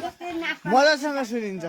मजासँग सुनिन्छ।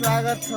स्वागत छ।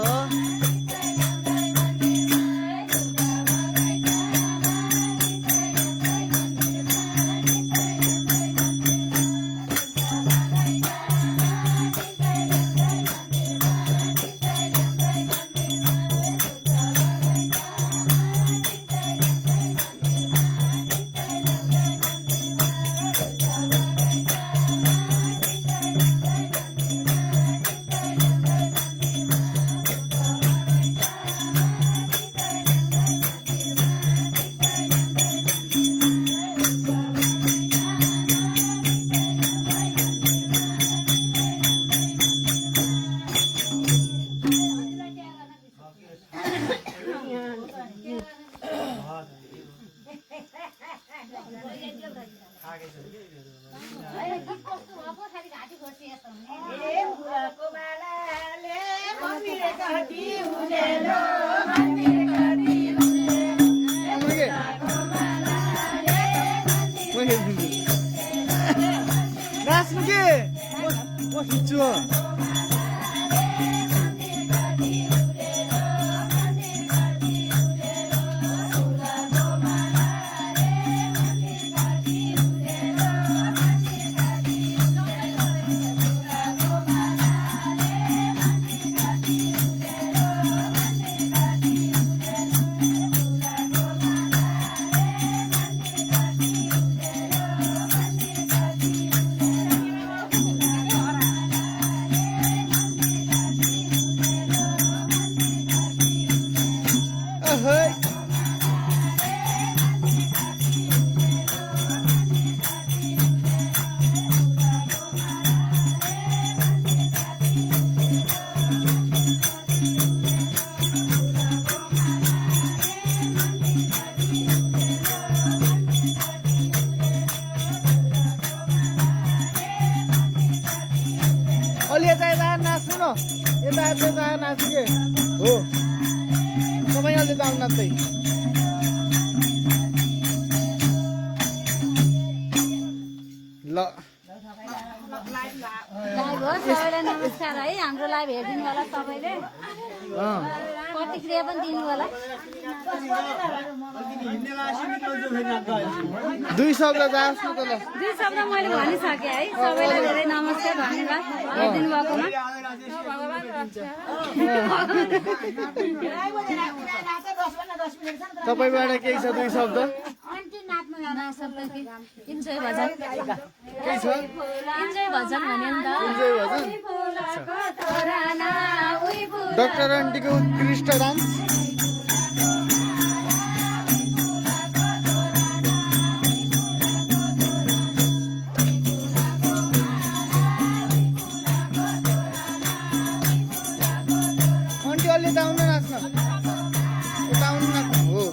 नमस्कार है हाम्रो लाइभ हेर्दिनु होला सबैले प्रतिक्रिया पनि दिनु होला 2 शब्द जाओस् न त ल 2 शब्द मैले भनिसके है सबैलाई धेरै नमस्कार धन्यवाद हेर्दिनु भएकोमा तपाईबाट केही छ 2 शब्द सबैजना सबैको इन्जोय भजन के छ इन्जोय भजन भन्यो नि इन्जोय भजन त डाक्टर आन्टीको उत्कृष्ट डान्स आन्टी अलि दाउन नाच्न दाउन नाच्नु हो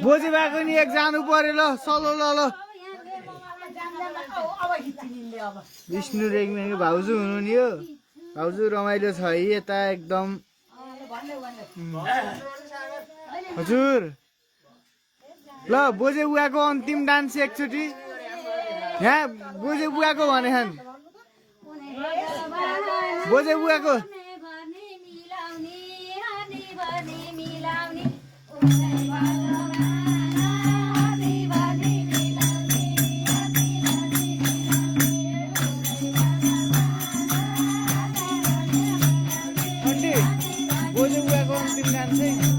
बोजी भएको नि एक जानु पर्यो ल सलो ल विष्णु रेग्मीको भाउजू हुनु नि हो भाउजू रमाइलो छ है यता एकदम हजुर ल बोजे बुवाको अन्तिम डान्स एकचोटि यहाँ बोजे बुवाको भने बोजे बुवाको बोजे बुवाको अन्तिम डान्स है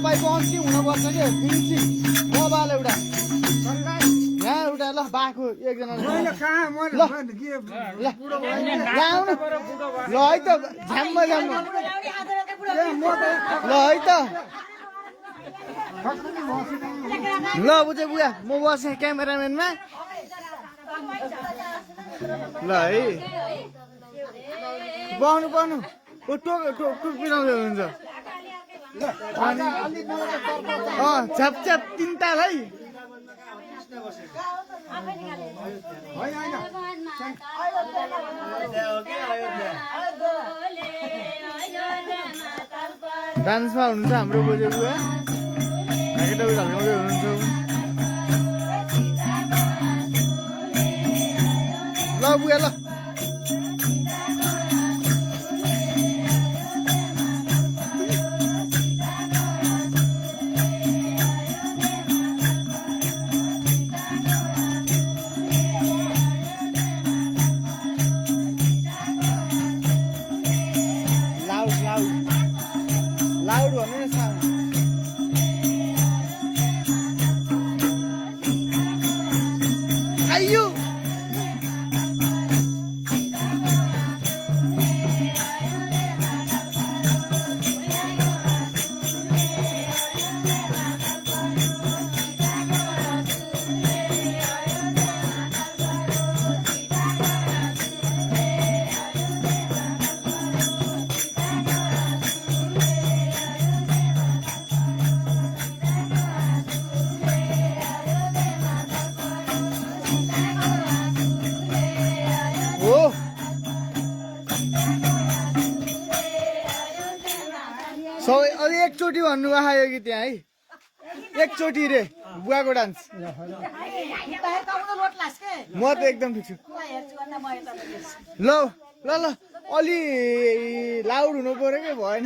तपाईँको अन्तिम हुनुपर्छ कि फिनिसिङ मोबाइल एउटा यहाँ एउटा ल बाको एकजना ल है त झ्याममा झ्याम्नु ल है त ल बुझे बुवा म बसेँ क्यामेराम्यानमा ल है बस्नु पर्नु टोपिराउँदै हुनुहुन्छ छ्याप छ्याप तिन ताल है डान्समा हुनुहुन्छ हाम्रो बोजे बुवा ढाकेटा झल्काउँदै हुनुहुन्छ ल बुवा ल लाउड भन्नु न साउन्ड आइयो सबै अलि एकचोटि भन्नु आयो कि त्यहाँ है एकचोटि रे बुवाको डान्स म त एकदम ठिक छु ल ल ल अलि लाउड हुनु पर्यो कि भएन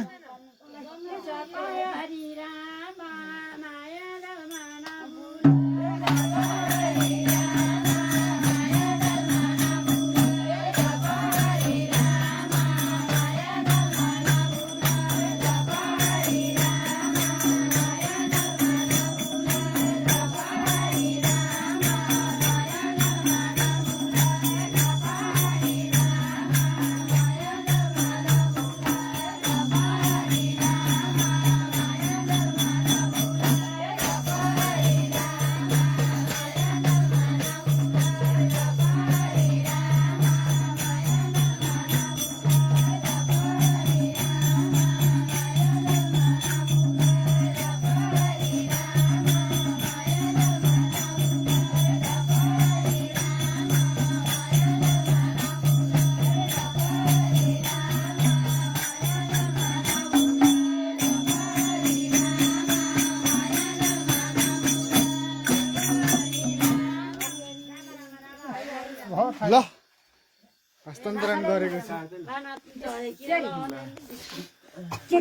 ल हस्तान्तरण गरेको छु